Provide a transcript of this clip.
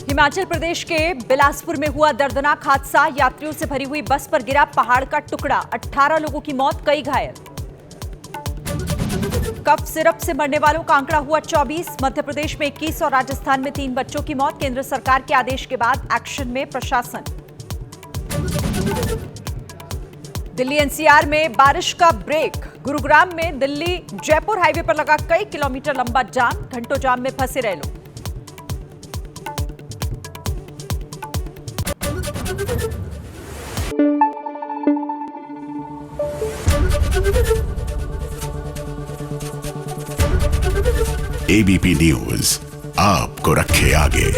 हिमाचल प्रदेश के बिलासपुर में हुआ दर्दनाक हादसा। यात्रियों से भरी हुई बस पर गिरा पहाड़ का टुकड़ा, 18 लोगों की मौत, कई घायल। कफ सिरप से मरने वालों का आंकड़ा हुआ 24। मध्य प्रदेश में 21 और राजस्थान में 3 बच्चों की मौत। केंद्र सरकार के आदेश के बाद एक्शन में प्रशासन। दिल्ली एनसीआर में बारिश का ब्रेक। गुरुग्राम में दिल्ली जयपुर हाईवे पर लगा कई किलोमीटर लंबा जाम, घंटों जाम में फंसे रहे लोग। एबीपी न्यूज आपको रखे आगे।